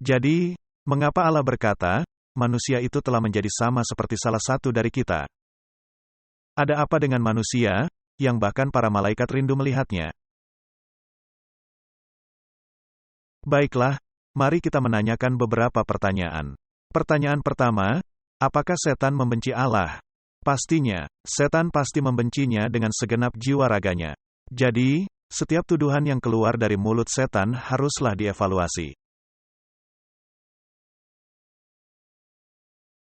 Jadi, mengapa Allah berkata, manusia itu telah menjadi sama seperti salah satu dari kita? Ada apa dengan manusia, yang bahkan para malaikat rindu melihatnya? Baiklah, mari kita menanyakan beberapa pertanyaan. Pertanyaan pertama, apakah setan membenci Allah? Pastinya, setan pasti membencinya dengan segenap jiwa raganya. Jadi, setiap tuduhan yang keluar dari mulut setan haruslah dievaluasi.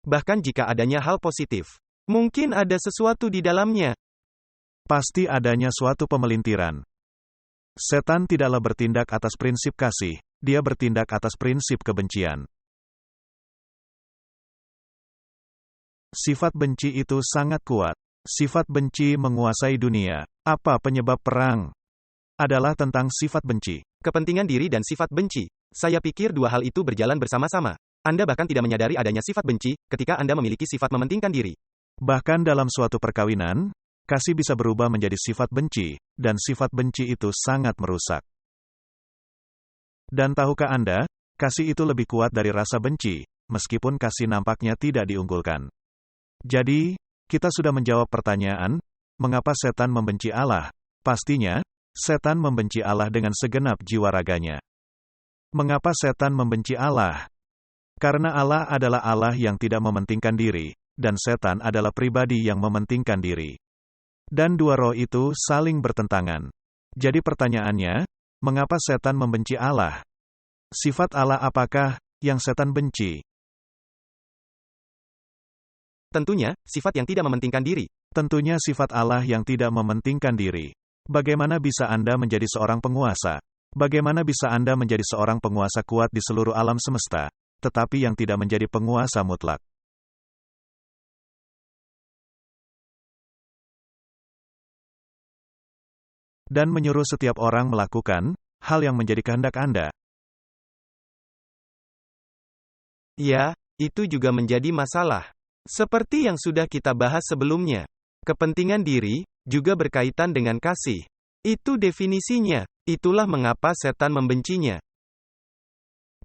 Bahkan jika adanya hal positif, mungkin ada sesuatu di dalamnya. Pasti adanya suatu pemelintiran. Setan tidaklah bertindak atas prinsip kasih, dia bertindak atas prinsip kebencian. Sifat benci itu sangat kuat. Sifat benci menguasai dunia. Apa penyebab perang? Adalah tentang sifat benci. Kepentingan diri dan sifat benci. Saya pikir dua hal itu berjalan bersama-sama. Anda bahkan tidak menyadari adanya sifat benci, ketika Anda memiliki sifat mementingkan diri. Bahkan dalam suatu perkawinan, kasih bisa berubah menjadi sifat benci, dan sifat benci itu sangat merusak. Dan tahukah Anda, kasih itu lebih kuat dari rasa benci, meskipun kasih nampaknya tidak diunggulkan. Jadi, kita sudah menjawab pertanyaan, mengapa setan membenci Allah? Pastinya, setan membenci Allah dengan segenap jiwa raganya. Mengapa setan membenci Allah? Karena Allah adalah Allah yang tidak mementingkan diri, dan setan adalah pribadi yang mementingkan diri. Dan dua roh itu saling bertentangan. Jadi pertanyaannya, mengapa setan membenci Allah? Sifat Allah apakah yang setan benci? Tentunya, sifat yang tidak mementingkan diri. Tentunya sifat Allah yang tidak mementingkan diri. Bagaimana bisa Anda menjadi seorang penguasa? Bagaimana bisa Anda menjadi seorang penguasa kuat di seluruh alam semesta, tetapi yang tidak menjadi penguasa mutlak? Dan menyuruh setiap orang melakukan hal yang menjadi kehendak Anda. Ya, itu juga menjadi masalah. Seperti yang sudah kita bahas sebelumnya, kepentingan diri juga berkaitan dengan kasih. Itu definisinya. Itulah mengapa setan membencinya.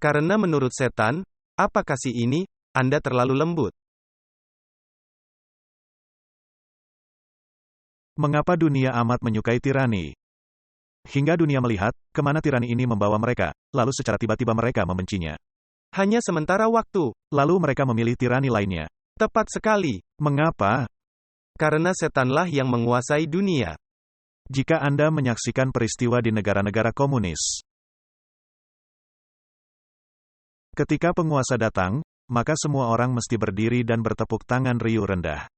Karena menurut setan, apa kasih ini? Anda terlalu lembut. Mengapa dunia amat menyukai tirani? Hingga dunia melihat, kemana tirani ini membawa mereka, lalu secara tiba-tiba mereka membencinya. Hanya sementara waktu. Lalu mereka memilih tirani lainnya. Tepat sekali. Mengapa? Karena setanlah yang menguasai dunia. Jika Anda menyaksikan peristiwa di negara-negara komunis, ketika penguasa datang, maka semua orang mesti berdiri dan bertepuk tangan riuh rendah.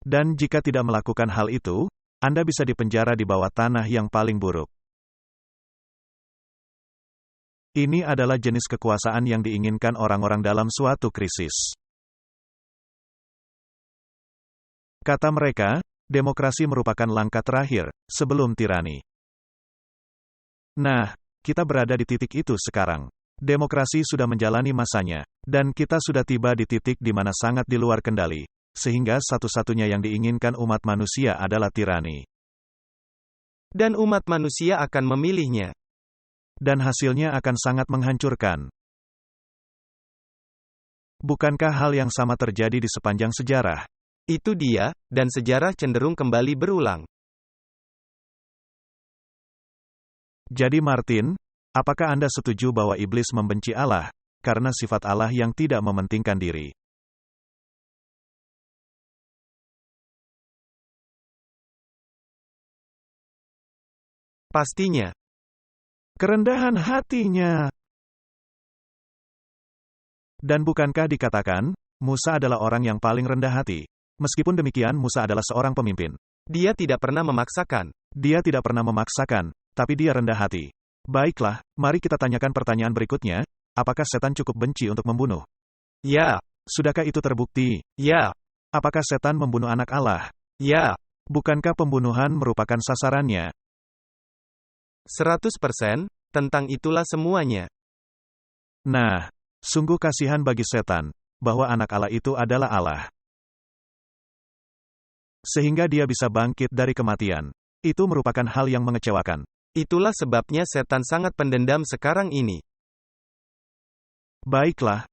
Dan jika tidak melakukan hal itu, Anda bisa dipenjara di bawah tanah yang paling buruk. Ini adalah jenis kekuasaan yang diinginkan orang-orang dalam suatu krisis. Kata mereka, demokrasi merupakan langkah terakhir, sebelum tirani. Nah, kita berada di titik itu sekarang. Demokrasi sudah menjalani masanya, dan kita sudah tiba di titik di mana sangat di luar kendali, sehingga satu-satunya yang diinginkan umat manusia adalah tirani. Dan umat manusia akan memilihnya. Dan hasilnya akan sangat menghancurkan. Bukankah hal yang sama terjadi di sepanjang sejarah? Itu dia, dan sejarah cenderung kembali berulang. Jadi Martin, apakah Anda setuju bahwa iblis membenci Allah, karena sifat Allah yang tidak mementingkan diri? Pastinya. Kerendahan hatinya. Dan bukankah dikatakan, Musa adalah orang yang paling rendah hati? Meskipun demikian Musa adalah seorang pemimpin. Dia tidak pernah memaksakan. Dia tidak pernah memaksakan, tapi dia rendah hati. Baiklah, mari kita tanyakan pertanyaan berikutnya, apakah setan cukup benci untuk membunuh? Ya. Sudahkah itu terbukti? Ya. Apakah setan membunuh anak Allah? Ya. Bukankah pembunuhan merupakan sasarannya? 100%, tentang itulah semuanya. Nah, sungguh kasihan bagi setan, bahwa anak Allah itu adalah Allah. Sehingga dia bisa bangkit dari kematian. Itu merupakan hal yang mengecewakan. Itulah sebabnya setan sangat pendendam sekarang ini. Baiklah.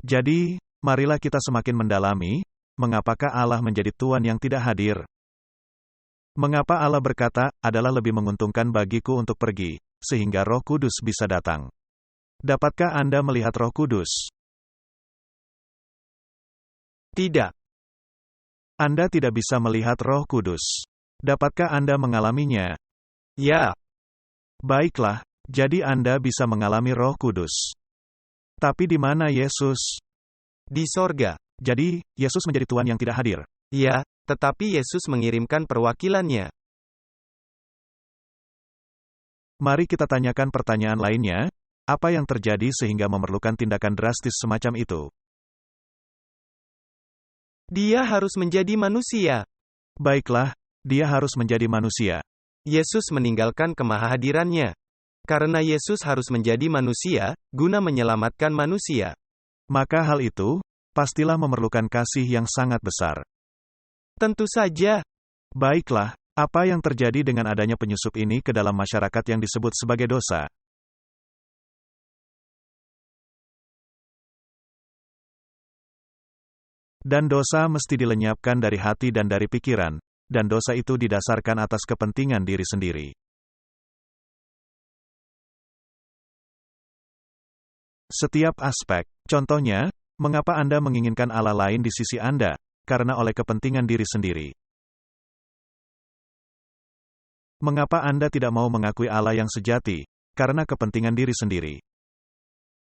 Jadi, marilah kita semakin mendalami, mengapakah Allah menjadi Tuhan yang tidak hadir? Mengapa Allah berkata, adalah lebih menguntungkan bagiku untuk pergi, sehingga Roh Kudus bisa datang? Dapatkah Anda melihat Roh Kudus? Tidak. Anda tidak bisa melihat Roh Kudus. Dapatkah Anda mengalaminya? Ya. Baiklah, jadi Anda bisa mengalami Roh Kudus. Tapi di mana Yesus? Di sorga. Jadi, Yesus menjadi Tuhan yang tidak hadir. Ya, tetapi Yesus mengirimkan perwakilannya. Mari kita tanyakan pertanyaan lainnya, apa yang terjadi sehingga memerlukan tindakan drastis semacam itu? Dia harus menjadi manusia. Baiklah, dia harus menjadi manusia. Yesus meninggalkan kemahadirannya. Karena Yesus harus menjadi manusia, guna menyelamatkan manusia. Maka hal itu, pastilah memerlukan kasih yang sangat besar. Tentu saja. Baiklah, apa yang terjadi dengan adanya penyusup ini ke dalam masyarakat yang disebut sebagai dosa? Dan dosa mesti dilenyapkan dari hati dan dari pikiran, dan dosa itu didasarkan atas kepentingan diri sendiri. Setiap aspek, contohnya, mengapa Anda menginginkan Allah lain di sisi Anda? Karena oleh kepentingan diri sendiri. Mengapa Anda tidak mau mengakui Allah yang sejati? Karena kepentingan diri sendiri.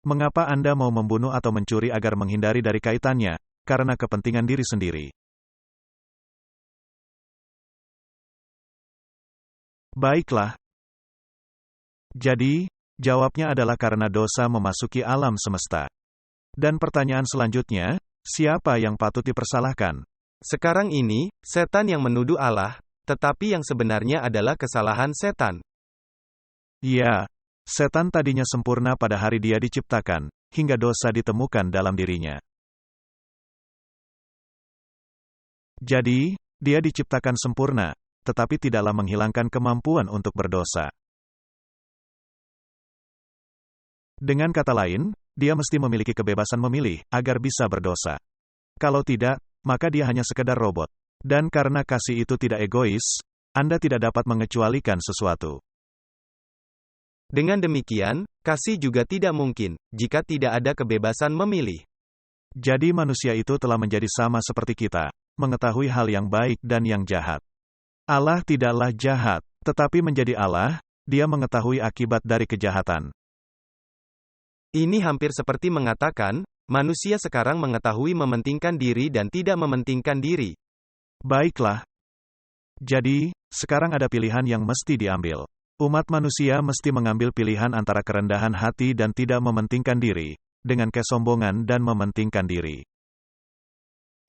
Mengapa Anda mau membunuh atau mencuri agar menghindari dari kaitannya? Karena kepentingan diri sendiri. Baiklah. Jadi, jawabnya adalah karena dosa memasuki alam semesta. Dan pertanyaan selanjutnya, siapa yang patut dipersalahkan? Sekarang ini, setan yang menuduh Allah, tetapi yang sebenarnya adalah kesalahan setan. Ya, setan tadinya sempurna pada hari dia diciptakan, hingga dosa ditemukan dalam dirinya. Jadi, dia diciptakan sempurna, tetapi tidaklah menghilangkan kemampuan untuk berdosa. Dengan kata lain, dia mesti memiliki kebebasan memilih, agar bisa berdosa. Kalau tidak, maka dia hanya sekedar robot. Dan karena kasih itu tidak egois, Anda tidak dapat mengecualikan sesuatu. Dengan demikian, kasih juga tidak mungkin, jika tidak ada kebebasan memilih. Jadi manusia itu telah menjadi sama seperti kita, mengetahui hal yang baik dan yang jahat. Allah tidaklah jahat, tetapi menjadi Allah, dia mengetahui akibat dari kejahatan. Ini hampir seperti mengatakan, manusia sekarang mengetahui mementingkan diri dan tidak mementingkan diri. Baiklah. Jadi, sekarang ada pilihan yang mesti diambil. Umat manusia mesti mengambil pilihan antara kerendahan hati dan tidak mementingkan diri, dengan kesombongan dan mementingkan diri.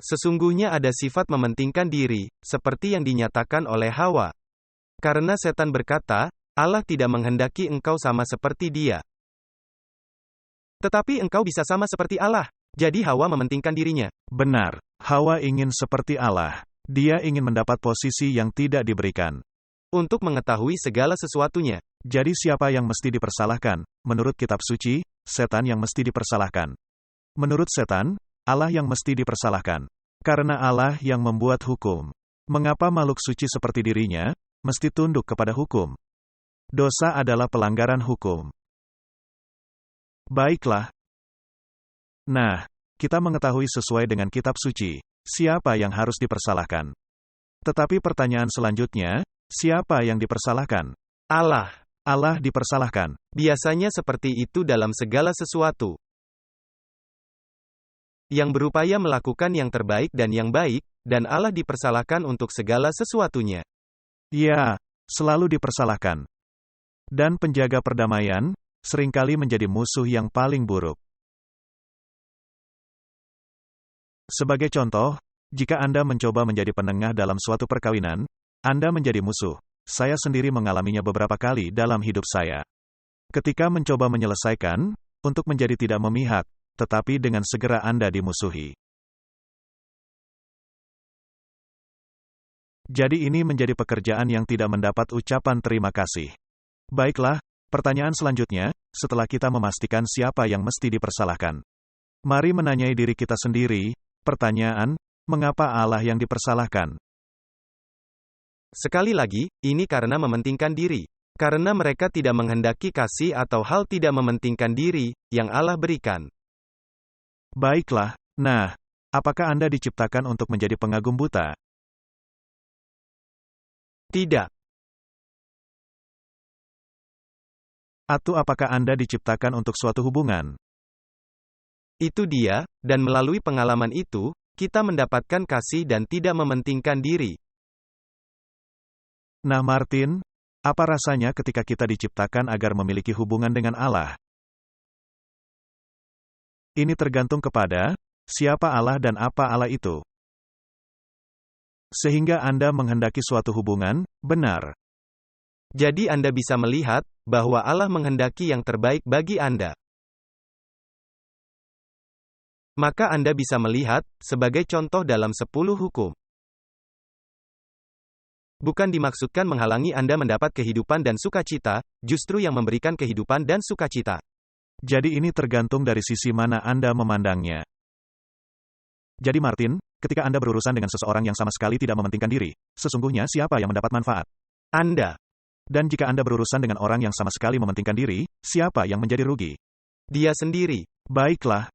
Sesungguhnya ada sifat mementingkan diri, seperti yang dinyatakan oleh Hawa. Karena setan berkata, Allah tidak menghendaki engkau sama seperti Dia. Tetapi engkau bisa sama seperti Allah. Jadi Hawa mementingkan dirinya. Benar, Hawa ingin seperti Allah. Dia ingin mendapat posisi yang tidak diberikan. Untuk mengetahui segala sesuatunya. Jadi siapa yang mesti dipersalahkan? Menurut kitab suci, setan yang mesti dipersalahkan. Menurut setan, Allah yang mesti dipersalahkan. Karena Allah yang membuat hukum. Mengapa makhluk suci seperti dirinya, mesti tunduk kepada hukum? Dosa adalah pelanggaran hukum. Baiklah. Nah, kita mengetahui sesuai dengan kitab suci, siapa yang harus dipersalahkan. Tetapi pertanyaan selanjutnya, siapa yang dipersalahkan? Allah. Allah dipersalahkan. Biasanya seperti itu dalam segala sesuatu. Yang berupaya melakukan yang terbaik dan yang baik, dan Allah dipersalahkan untuk segala sesuatunya. Ya, selalu dipersalahkan. Dan penjaga perdamaian, seringkali menjadi musuh yang paling buruk. Sebagai contoh, jika Anda mencoba menjadi penengah dalam suatu perkawinan, Anda menjadi musuh. Saya sendiri mengalaminya beberapa kali dalam hidup saya. Ketika mencoba menyelesaikan, untuk menjadi tidak memihak, tetapi dengan segera Anda dimusuhi. Jadi ini menjadi pekerjaan yang tidak mendapat ucapan terima kasih. Baiklah, pertanyaan selanjutnya, setelah kita memastikan siapa yang mesti dipersalahkan. Mari menanyai diri kita sendiri, pertanyaan, mengapa Allah yang dipersalahkan? Sekali lagi, ini karena mementingkan diri. Karena mereka tidak menghendaki kasih atau hal tidak mementingkan diri, yang Allah berikan. Baiklah, nah, apakah Anda diciptakan untuk menjadi pengagum buta? Tidak. Atau apakah Anda diciptakan untuk suatu hubungan? Itu dia, dan melalui pengalaman itu, kita mendapatkan kasih dan tidak mementingkan diri. Nah Martin, apa rasanya ketika kita diciptakan agar memiliki hubungan dengan Allah? Ini tergantung kepada siapa Allah dan apa Allah itu. Sehingga Anda menghendaki suatu hubungan, benar. Jadi Anda bisa melihat bahwa Allah menghendaki yang terbaik bagi Anda. Maka Anda bisa melihat, sebagai contoh dalam 10 hukum. Bukan dimaksudkan menghalangi Anda mendapat kehidupan dan sukacita, justru yang memberikan kehidupan dan sukacita. Jadi ini tergantung dari sisi mana Anda memandangnya. Jadi Martin, ketika Anda berurusan dengan seseorang yang sama sekali tidak mementingkan diri, sesungguhnya siapa yang mendapat manfaat? Anda. Dan jika Anda berurusan dengan orang yang sama sekali mementingkan diri, siapa yang menjadi rugi? Dia sendiri. Baiklah,